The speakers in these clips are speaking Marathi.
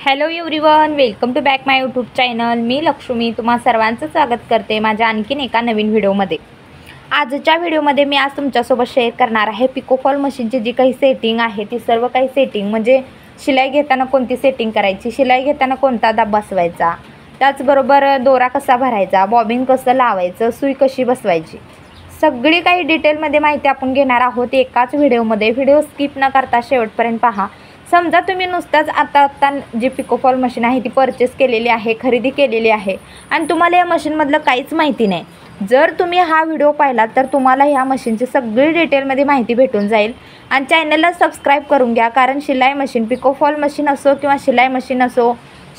Hello everyone, welcome to back my YouTube channel. मी लक्ष्मी तुम्हा सर्वांचं स्वागत करते माझ्या आणखीन एका नवीन व्हिडिओमध्ये। आजच्या व्हिडिओमध्ये मी आज तुमच्यासोबत शेअर करणार आहे पिकोफॉल मशीनची जी काही सेटिंग आहे ती सर्व काही सेटिंग, म्हणजे शिलाई घेताना कोणती सेटिंग करायची, शिलाई घेताना कोणता दाब बसवायचा, त्याचबरोबर दोरा कसा भरायचा, बॉबिन कसं लावायचं, सुई कशी बसवायची, सगळी काही डिटेलमध्ये माहिती आपण घेणार आहोत एकाच व्हिडिओमध्ये। व्हिडिओ स्किप न करता शेवटपर्यंत पहा। समजा तुम्ही नुसतंच आता जी पिकोफॉल मशीन आहे ती परचेस केलेली आहे, खरेदी केलेली आहे आणि तुम्हाला या मशीनमधलं काहीच माहिती नाही, जर तुम्ही हा व्हिडिओ पाहिला तर तुम्हाला ह्या मशीनची सगळी डिटेलमध्ये माहिती भेटून जाईल। आणि चॅनलला सबस्क्राईब करून घ्या, कारण शिलाई मशीन, पिकोफॉल मशीन असो किंवा शिलाई मशीन असो,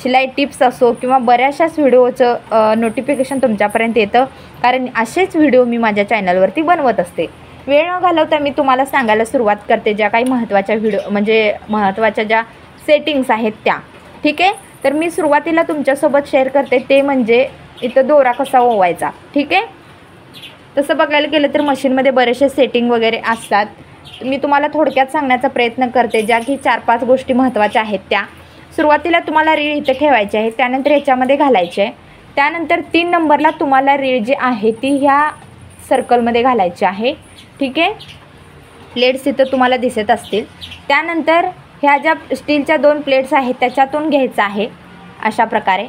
शिलाई टिप्स असो किंवा बऱ्याचशाच व्हिडिओचं नोटिफिकेशन तुमच्यापर्यंत येतं, कारण असेच व्हिडिओ मी माझ्या चॅनलवरती बनवत असते। वेळ न घालवता मी तुम्हाला सांगायला सुरुवात करते ज्या काही महत्त्वाच्या महत्त्वाच्या ज्या सेटिंग्स आहेत त्या। ठीक आहे, तर मी सुरुवातीला तुमच्यासोबत शेअर करते ते म्हणजे इथं दोरा कसा ओवायचा। ठीक आहे, तसं बघायला गेलं तर मशीनमध्ये बरेचसे सेटिंग वगैरे असतात, मी तुम्हाला थोडक्यात सांगण्याचा प्रयत्न करते ज्या की 4-5 गोष्टी महत्त्वाच्या आहेत त्या। सुरुवातीला तुम्हाला रीळ इथं ठेवायची आहे, त्यानंतर याच्यामध्ये घालायचे आहे, त्यानंतर 3 नंबरला तुम्हाला रीळ जी आहे ती ह्या सर्कलमध्ये घालायची आहे। ठीक आहे, प्लेट्स इथं तुम्हाला दिसत असतील, त्यानंतर ह्या ज्या स्टीलच्या 2 प्लेट्स आहेत त्याच्यातून घ्यायचं आहे अशा प्रकारे।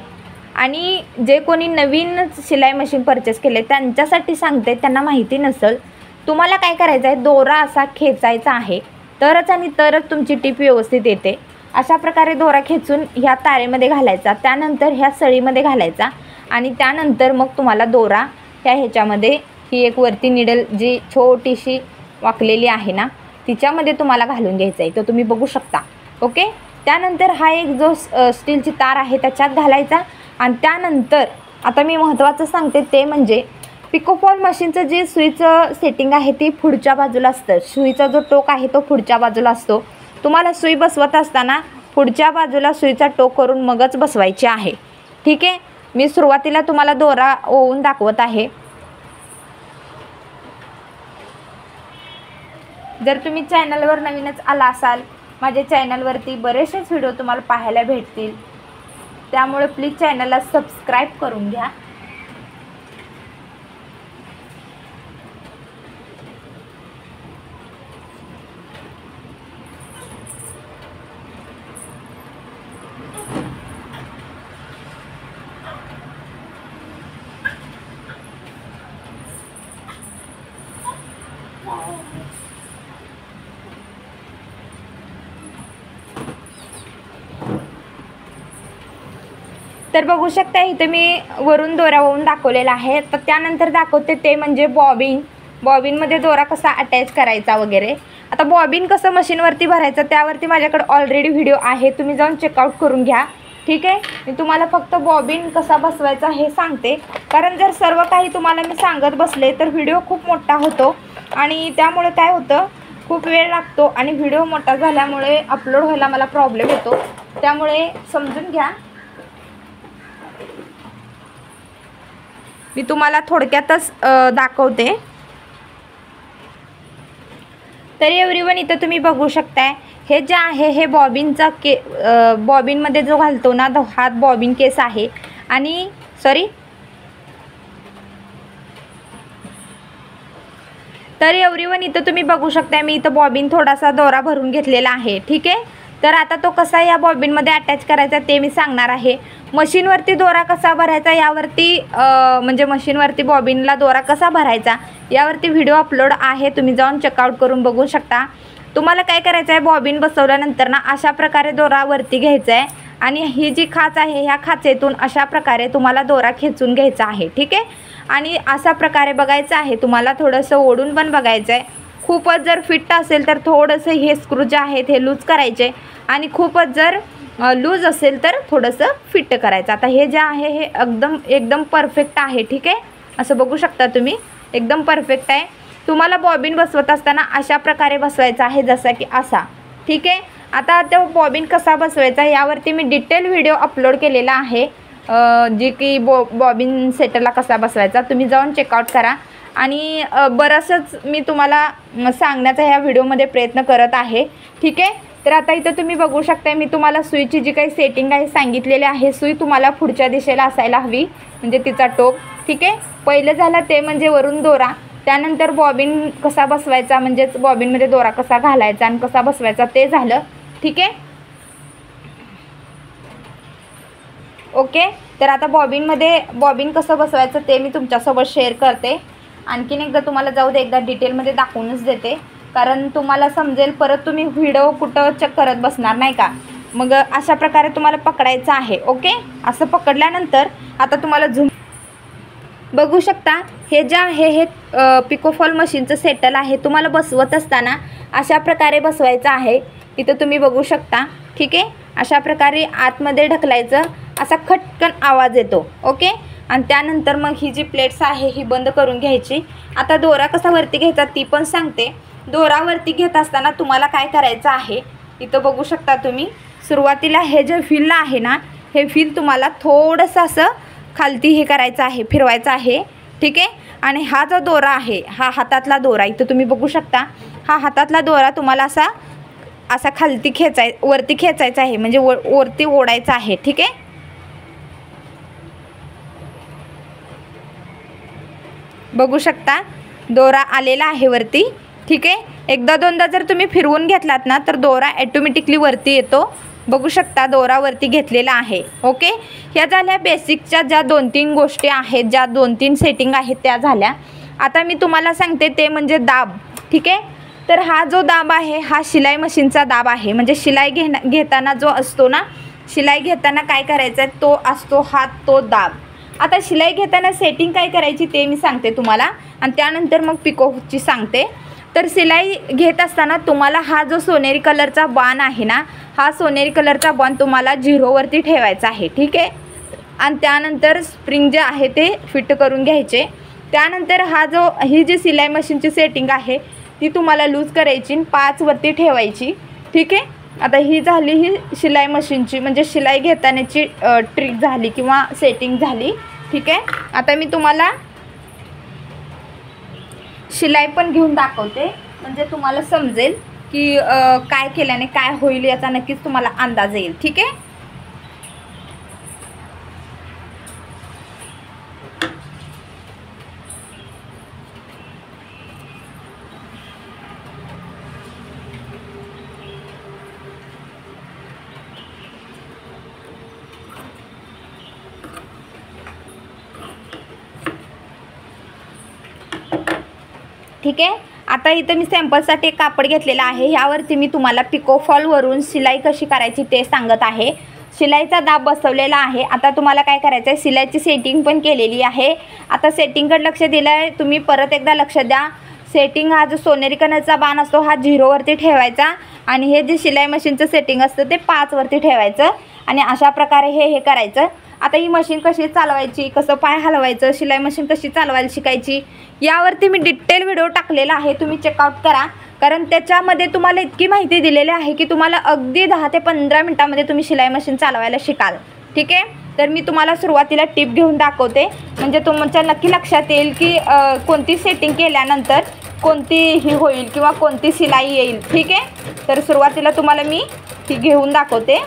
आणि जे कोणी नवीन शिलाई मशीन परचेस केले त्यांच्यासाठी सांगते, त्यांना माहिती नसेल, तुम्हाला काय करायचं आहे, दोरा असा खेचायचा आहे तरच तुमची टीप व्यवस्थित येते। अशा प्रकारे दोरा खेचून ह्या तारेमध्ये घालायचा, त्यानंतर ह्या सळीमध्ये घालायचा आणि त्यानंतर मग तुम्हाला दोरा ह्याच्यामध्ये ही एक वरती निडल जी छोटीशी वाकलेली आहे ना तिच्यामध्ये तुम्हाला घालून घ्यायचं आहे, तो तुम्ही बघू शकता। ओके, त्यानंतर हा एक जो स्टीलची तार आहे त्याच्यात घालायचा आणि त्यानंतर आता मी महत्त्वाचं सांगते ते म्हणजे पिकोफॉल मशीनचं जे सुईचं सेटिंग आहे ती पुढच्या बाजूला असतं, सुईचा जो टोक आहे तो पुढच्या बाजूला असतो। तुम्हाला सुई बसवत असताना पुढच्या बाजूला सुईचा टोक करून मगच बसवायची आहे। ठीक आहे, मी सुरुवातीला तुम्हाला दोरा ओवून दाखवत आहे। जर तुम्ही चॅनलवर नवीनच आला असाल, माझ्या चॅनलवरती बरेचसेच व्हिडिओ तुम्हाला पाहायला भेटतील, त्यामुळे प्लीज चॅनलला सबस्क्राईब करून घ्या। तर बघू शकता इथे मी वरून दोरा ओवून दाखवलेला आहे। तर त्यानंतर दाखवते ते म्हणजे बॉबिनमध्ये दोरा कसा अटॅच करायचा वगैरे। आता बॉबिन कसं मशीनवरती भरायचं त्यावरती माझ्याकडे ऑलरेडी व्हिडिओ आहे, तुम्ही जाऊन चेकआउट करून घ्या। ठीक आहे, मी तुम्हाला फक्त बॉबिन कसा बसवायचा हे सांगते, कारण जर सर्व काही तुम्हाला मी सांगत बसले तर व्हिडिओ खूप मोठा होतो आणि त्यामुळे काय होतं, खूप वेळ लागतो आणि व्हिडिओ मोठा झाल्यामुळे अपलोड व्हायला मला प्रॉब्लेम येतो, त्यामुळे समजून घ्या। मी तुम्हाला थोडक्यातच दाखवते। तर एव्हरीवन इथं तुम्ही बघू शकताय हे जे आहे हे बॉबिनचा बॉबिनमध्ये जो घालतो ना तो हा बॉबिन केस आहे आणि तर एव्हरीवन इथं तुम्ही बघू शकताय मी इथं बॉबिन थोडासा दोरा भरून घेतलेला आहे। ठीक आहे, तर आता तो कसा या बॉबिनमध्ये अटॅच करायचा ते मी सांगणार आहे। मशीनवरती दोरा कसा भरायचा यावरती म्हणजे मशीनवरती बॉबिनला दोरा कसा भरायचा यावरती व्हिडिओ अपलोड आहे, तुम्ही जाऊन चेकआउट करून बघू शकता। तुम्हाला काय करायचं आहे, बॉबिन बसवल्यानंतर ना अशा प्रकारे दोरा वरती घ्यायचा आहे आणि ही जी खाच आहे ह्या खाचेतून अशा प्रकारे तुम्हाला दोरा खेचून घ्यायचा आहे। ठीक आहे, आणि अशा प्रकारे बघायचं आहे, तुम्हाला थोडंसं ओढून पण बघायचं आहे। खूपच जर फिट असेल तर थोडंसं हे स्क्रू जे आहेत हे लूज करायचे आणि खूपच जर लूज असेल तर थोडंसं फिट करायचं। आता हे जे आहे हे एकदम परफेक्ट आहे। ठीक आहे, असं बघू शकता तुम्ही, एकदम परफेक्ट आहे। तुम्हाला बॉबिन बसवत असताना अशा प्रकारे बसवायचा आहे जसा की असा। ठीक आहे, आता तो बॉबिन कसा बसवायचा यावरती मी डिटेल व्हिडिओ अपलोड केलेला आहे, जी की बॉबिन सेटरला कसा बसवायचा, तुम्ही जाऊन चेकआउट करा। आणि बरंचंच मी तुम्हाला सांगण्याचा ह्या व्हिडिओमध्ये प्रयत्न करत आहे। ठीक आहे, तर आता इथं तुम्ही बघू शकता मी तुम्हाला सुईची जी काही सेटिंग आहे सांगितलेली आहे. सुई तुम्हाला पुढच्या दिशेला असायला हवी, म्हणजे तिचा टोक. ठीक आहे, पहिलं झालं ते म्हणजे वरून दोरा. त्यानंतर बॉबिन कसा बसवायचा, म्हणजेच बॉबिनमध्ये दोरा कसा घालायचा आणि कसा बसवायचा ते झालं. ठीक आहे, ओके. तर आता बॉबिन कसं बसवायचं ते मी तुमच्यासोबत शेअर करते. आणखीन एकदा तुम्हाला जाऊ दे, एकदा डिटेलमध्ये दाखवूनच देते, कारण तुम्हाला समजेल. परत तुम्ही व्हिडिओ कुठं चेक करत बसणार नाही का. मग अशा प्रकारे तुम्हाला पकडायचं आहे. ओके, असं पकडल्यानंतर आता तुम्हाला झूम बघू शकता. हे जे आहे हे पिकोफॉल मशीनचं सेटल आहे. तुम्हाला बसवत असताना अशा प्रकारे बसवायचं आहे. इथं तुम्ही बघू शकता. ठीक आहे, अशा प्रकारे आतमध्ये ढकलायचं, असा खटकन आवाज येतो. ओके, आणि त्यानंतर मग ही जी प्लेट्स आहे ही बंद करून घ्यायची. आता दोरा कसा वरती घ्यायचा ती पण सांगते. दोरा वरती घेत असताना तुम्हाला काय करायचं आहे, इथं बघू शकता तुम्ही. सुरुवातीला हे जे फील आहे ना, हे फील तुम्हाला थोडंसं असं खालती हे करायचं आहे, फिरवायचं आहे. ठीक आहे, आणि हा जो दोरा आहे हा हातातला दोरा, इथं तुम्ही बघू शकता. हा हातातला दोरा तुम्हाला असा खालती वरती खेचायचा आहे, म्हणजे वरती ओढायचा आहे. ठीक आहे, बघू शकता दोरा आलेला आहे वरती. ठीक आहे, एकदा दोनदा जर तुम्ही फिरवून घेतलात ना तर दोरा ॲटोमॅटिकली वरती येतो. बघू शकता दोरा वरती घेतलेला आहे. ओके, ह्या झाल्या बेसिकच्या ज्या 2-3 गोष्टी आहेत, ज्या 2-3 सेटिंग आहेत त्या झाल्या. आता मी तुम्हाला सांगते ते म्हणजे दाब. ठीक आहे, तर हा जो दाब आहे हा शिलाई मशीनचा दाब आहे. म्हणजे शिलाई घेताना जो असतो ना, शिलाई घेताना काय करायचं आहे तो असतो तो दाब. आता शिलाई घेताना सेटिंग काय करायची ते मी सांगते तुम्हाला, आणि त्यानंतर मग पिकोची सांगते. तर शिलाई घेत असताना तुम्हाला हा जो सोनेरी कलरचा बाण आहे ना, हा सोनेरी कलरचा बाण तुम्हाला 0वरती ठेवायचा आहे. ठीक आहे, आणि त्यानंतर स्प्रिंग जे आहे ते फिट करून घ्यायचे. त्यानंतर ही जी शिलाई मशीनची सेटिंग आहे ती तुम्हाला लूज करायची, 5वरती ठेवायची. ठीक आहे, आता ही झाली ही शिलाई मशीनची, म्हणजे शिलाई घेतानाची ट्रिक झाली किंवा सेटिंग झाली. ठीक आहे, आता मी तुम्हाला शिलाई पण घेऊन दाखवते, म्हणजे तुम्हाला समजेल की काय केल्याने काय होईल याचा नक्कीच तुम्हाला अंदाज येईल. ठीक आहे, ठीक आहे. आता इथं मी सॅम्पलसाठी एक कापड घेतलेला आहे. ह्यावरती मी तुम्हाला पिकोफॉलवरून शिलाई कशी करायची ते सांगत आहे. शिलाईचा दाब बसवलेला आहे. आता तुम्हाला काय करायचं आहे, शिलाईची सेटिंग पण केलेली आहे. आता सेटिंगकडे लक्ष दिलं आहे तुम्ही, परत एकदा लक्ष द्या. सेटिंग हा जो सोनेरी कलरचा बाण असतो हा 0वरती ठेवायचा, आणि हे जे शिलाई मशीनचं सेटिंग असतं ते 5वरती ठेवायचं, आणि अशा प्रकारे हे करायचं. आता ही मशीन कशी चालवायची, कसं पाय हलवायचं, शिलाई मशीन कशी चालवायला शिकायची यावरती मी डिटेल व्हिडिओ टाकलेला आहे. तुम्ही चेकआउट करा, कारण त्याच्यामध्ये तुम्हाला इतकी माहिती दिलेली आहे की तुम्हाला अगदी 10 ते 15 मिनिटांमध्ये तुम्ही शिलाई मशीन चालवायला शिकाल. ठीक आहे, तर मी तुम्हाला सुरुवातीला टिप घेऊन दाखवते, म्हणजे तुमच्या नक्की लक्षात येईल की कोणती सेटिंग केल्यानंतर कोणती ही होईल किंवा कोणती शिलाई येईल. ठीक आहे, तर सुरुवातीला तुम्हाला मी ही घेऊन दाखवते.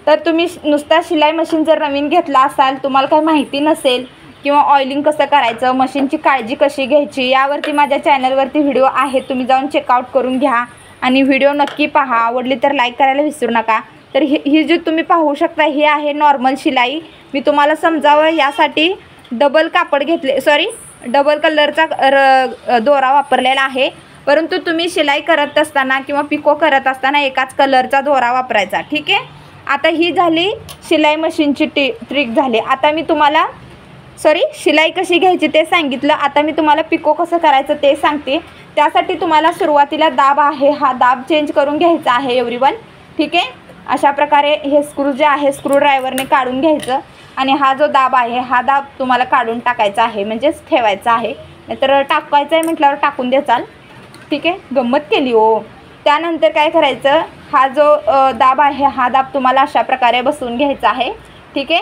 तर तुम्ही नुसता शिलाई मशीन जर नवीन घेतला असाल, तुम्हाला काही माहिती नसेल किंवा ऑइलिंग कसं करायचं, मशीनची काळजी कशी घ्यायची, यावरती माझ्या चॅनलवरती व्हिडिओ आहेत, तुम्ही जाऊन चेकआउट करून घ्या आणि व्हिडिओ नक्की पहा. आवडली तर लाईक करायला विसरू नका. तर ही जी तुम्ही पाहू शकता ही आहे नॉर्मल शिलाई. मी तुम्हाला समजावं यासाठी डबल कलरचा दोरा वापरलेला आहे, परंतु तुम्ही शिलाई करत असताना किंवा पिको करत असताना एकाच कलरचा दोरा वापरायचा. ठीक आहे, आता ही झाली शिलाई मशीनची ट्रिक झाली. आता मी तुम्हाला शिलाई कशी घ्यायची ते सांगितलं. आता मी तुम्हाला पिको कसं करायचं ते सांगते. त्यासाठी तुम्हाला सुरुवातीला दाब आहे हा दाब चेंज करून घ्यायचा आहे एव्हरीवन. ठीक आहे, अशा प्रकारे हे स्क्रू जे आहे स्क्रू ड्रायव्हरने काढून घ्यायचं, आणि हा जो दाब आहे हा दाब तुम्हाला काढून टाकायचा आहे, म्हणजेच ठेवायचा आहे. नाहीतर टाकायचं आहे म्हटल्यावर टाकून द्याचाल. ठीक आहे, गंमत केली हो. त्यानंतर काय करायचं, हा जो दाब आहे हा दाब तुम्हाला अशा प्रकारे बसवून घ्यायचा आहे. ठीक आहे,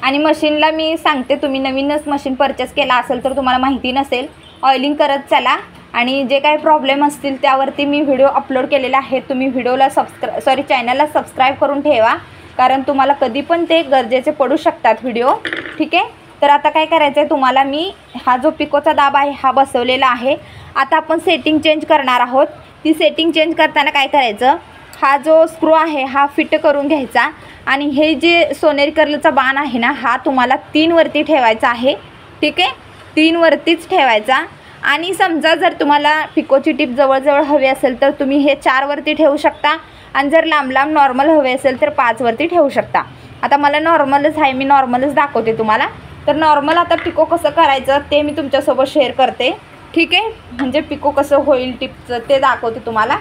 आणि मशीनला मी सांगते, तुम्ही नवीनच मशीन परचेस केला असेल तर तुम्हाला माहिती नसेल, ऑइलिंग करत चला आणि जे काही प्रॉब्लेम असतील त्यावरती मी व्हिडिओ अपलोड केलेला आहे. तुम्ही व्हिडिओला चॅनलला सबस्क्राईब करून ठेवा, कारण तुम्हाला कधी पण ते गरजेचे पडू शकतात व्हिडिओ. ठीक आहे. तर आता काय करायचं आहे तुम्हाला, मी हा जो पिकोचा दाब आहे हा बसवलेला आहे. आता आपण सेटिंग चेंज करणार आहोत. ती सेटिंग चेंज करताना काय करायचं, हा जो स्क्रू आहे हा फिट करून घ्यायचा आणि हे जे सोनेरी कलरचा बाण आहे ना, हा तुम्हाला 3 वरती ठेवायचा आहे. ठीक आहे. 3 वरतीच ठेवायचा. आणि समजा जर तुम्हाला पिकोची टीप जवळजवळ हवी असेल तर तुम्ही हे 4 वरती ठेवू शकता आणि जर लांब लांब नॉर्मल हवे असेल तर 5 वरती ठेवू शकता. आता मला नॉर्मलच आहे, मी नॉर्मलच दाखवते तुम्हाला. तर नॉर्मल आता पिको कसं करायचं ते मी तुमच्यासोबत शेअर करते. ठीक आहे. म्हणजे पिको कसं होईल टिपचं ते दाखवते तुम्हाला.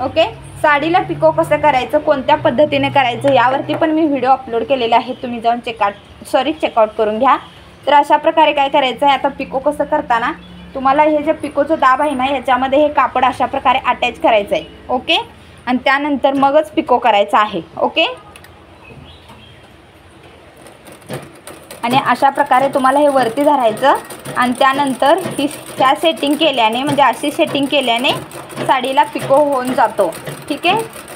ओके. साडीला पिको कसं करायचं, कोणत्या पद्धतीने करायचं यावरती पण मी व्हिडिओ अपलोड केलेले आहेत. तुम्ही जाऊन चेकआउट करून घ्या. तर अशा प्रकारे काय करायचं आहे, आता पिको कसं करताना तुम्हाला हे जे पिकोचं दाब आहे ना याच्यामध्ये हे कापड अशा प्रकारे अटॅच करायचं आहे. ओके. आणि त्यानंतर मगच पिको करायचं आहे. ओके. आणि अशा प्रकारे तुम्हाला हे वरती धरायचं आणि त्यानंतर ह्या सेटिंग केल्याने, म्हणजे अशी सेटिंग केल्याने साडीला पिको होऊन जातो. ठीक आहे.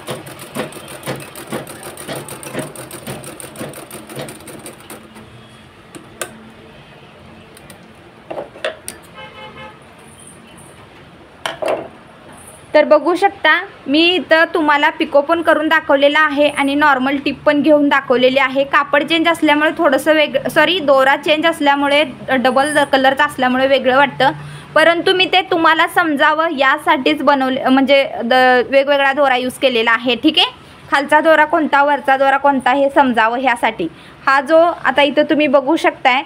तर बघू शकता मी इथं तुम्हाला पिको पण करून दाखवलेला आहे आणि नॉर्मल टिप पण घेऊन दाखवलेली आहे. कापड चेंज असल्यामुळे थोडंसं दोरा चेंज असल्यामुळे डबल कलरचा असल्यामुळे वेगळं वाटतं, परंतु मी ते तुम्हाला समजावं यासाठीच म्हणजे वेगवेगळा दोरा यूज केलेला आहे. ठीक आहे. खालचा दोरा कोणता, वरचा दोरा कोणता हे समजावं ह्यासाठी. हा जो आता इथं तुम्ही बघू शकताय,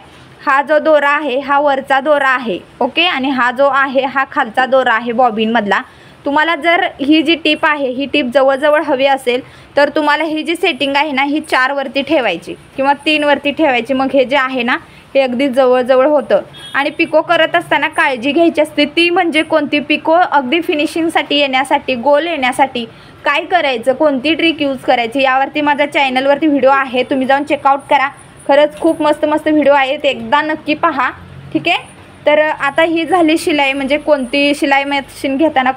हा जो दोरा आहे हा वरचा दोरा आहे. ओके. आणि हा जो आहे हा खालचा दोरा आहे बॉबिनमधला. तुम्हाला जर ही जी टीप आहे ही टीप जवळजवळ हवी असेल तर तुम्हाला ही जी सेटिंग आहे ना ही 4 वरती ठेवायची किंवा 3 वरती ठेवायची. मग हे जे आहे ना हे अगदी जवळजवळ होतं. आणि पिको करत असताना काळजी घ्यायची असते ती म्हणजे कोणती, पिको अगदी फिनिशिंगसाठी येण्यासाठी, गोल येण्यासाठी काय करायचं, कोणती ट्रिक यूज करायची यावरती माझ्या चॅनलवरती व्हिडिओ आहे. तुम्ही जाऊन चेकआउट करा. खरंच खूप मस्त मस्त व्हिडिओ आहेत, एकदा नक्की पहा. ठीक आहे. तर आता ही झाली शिलाई, म्हणजे कोणती शिलाई मशीन घेताना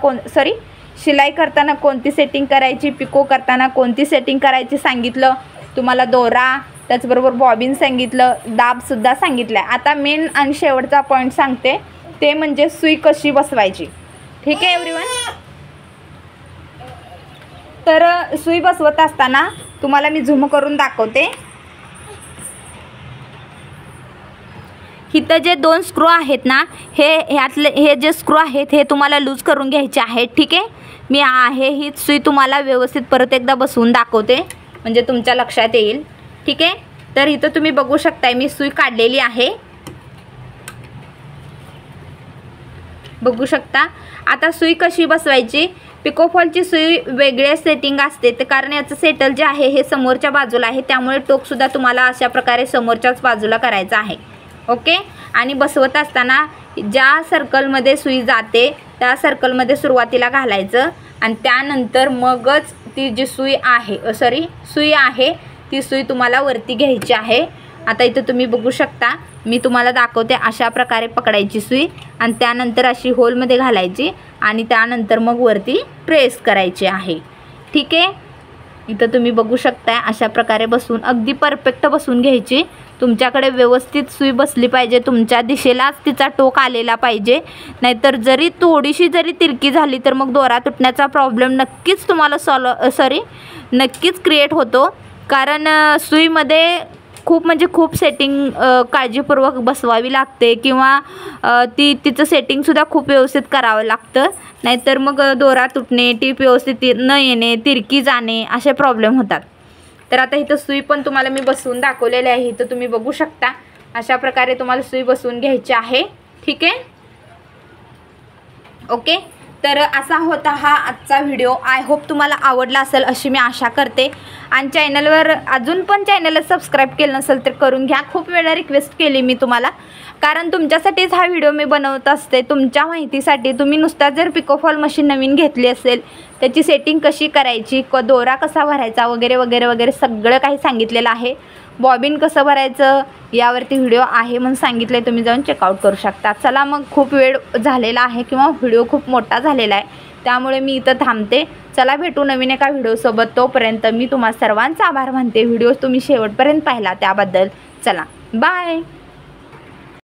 शिलाई करताना कोणती सेटिंग करायची, पिको करताना कोणती सेटिंग करायची सांगितलं तुम्हाला. दोरा त्याचबरोबर बॉबिन सांगितलं, दाबसुद्धा सांगितलं आहे. आता मेन आणि शेवटचा पॉईंट सांगते ते म्हणजे सुई कशी बसवायची. ठीक आहे एव्हरीवन. तर सुई बसवत असताना तुम्हाला मी झूम करून दाखवते. इथं जे 2 स्क्रू आहेत ना हे जे स्क्रू आहेत हे तुम्हाला लूज करून घ्यायचे आहेत. ठीक आहे. मी ही सुई तुम्हाला व्यवस्थित परत एकदा बसवून दाखवते म्हणजे तुमच्या लक्षात येईल. ठीक आहे. तर इथं तुम्ही बघू शकताय मी सुई काढलेली आहे. बघू शकता. आता सुई कशी बसवायची, पिकोफॉलची सुई वेगळे सेटिंग असते ते कारण याचं सेटल जे आहे हे समोरच्या बाजूला आहे, त्यामुळे टोकसुद्धा तुम्हाला अशा प्रकारे समोरच्याच बाजूला करायचं आहे. ओके. आणि बसवत असताना ज्या सर्कलमध्ये सुई जाते त्या सर्कलमध्ये सुरुवातीला घालायचं आणि त्यानंतर मगच ती जी सुई आहे ती सुई तुम्हाला वरती घ्यायची आहे. आता इथं तुम्ही बघू शकता मी तुम्हाला दाखवते अशा प्रकारे पकडायची सुई आणि त्यानंतर अशी होलमध्ये घालायची आणि त्यानंतर मग वरती प्रेस करायची आहे. ठीक आहे. इथं तुम्ही बघू शकताय अशा प्रकारे बसून अगदी परफेक्ट बसून घ्यायची. तुमच्याकडे व्यवस्थित सुई बसली पाहिजे, तुमच्या दिशेलाच तिचा टोक आलेला पाहिजे. नाहीतर जरी थोडीशी जरी तिरकी झाली तर मग दोरा तुटण्याचा प्रॉब्लेम नक्कीच तुम्हाला नक्कीच क्रिएट होतो. कारण सुईमध्ये खूप सेटिंग काळजीपूर्वक बसवावी लागते किंवा तिचं सेटिंगसुद्धा खूप व्यवस्थित करावं लागतं. नाहीतर मग दोरा तुटणे, टीप व्यवस्थित न येणे, तिरकी जाणे असे प्रॉब्लेम होतात. तर आता इथं सुई पण तुम्हाला मी बसवून दाखवलेली आहे. इथं तुम्ही बघू शकता अशा प्रकारे तुम्हाला सुई बसवून घ्यायची आहे. ठीक आहे. ओके. तर असा होता हा आजचा व्हिडिओ. आय होप तुम्हाला आवडला असेल अशी मी आशा करते. आणि चॅनलवर अजून पण चॅनलला सबस्क्राईब केलं नसेल तर करून घ्या. खूप वेळा रिक्वेस्ट केली मी तुम्हाला, कारण तुमच्यासाठीच हा व्हिडिओ मी बनवत असते, तुमच्या माहितीसाठी. तुम्ही नुसता जर पिकोफॉल मशीन नवीन घेतली असेल त्याची सेटिंग कशी करायची, दोरा कसा भरायचा वगैरे वगैरे वगैरे सगळं काही सांगितलेलं आहे. बॉबिन कसं भरायचं यावरती व्हिडिओ आहे म्हणून सांगितले, तुम्ही जाऊन चेकआउट करू शकता. चला मग, खूप वेळ झालेला आहे किंवा व्हिडिओ खूप मोठा झालेला आहे, त्यामुळे मी इथं थांबते. चला भेटू नवीन एका व्हिडिओसोबत. तोपर्यंत मी तुम्हा सर्वांचा आभार मानते. व्हिडिओ तुम्ही शेवटपर्यंत पाहिला त्याबद्दल. चला बाय.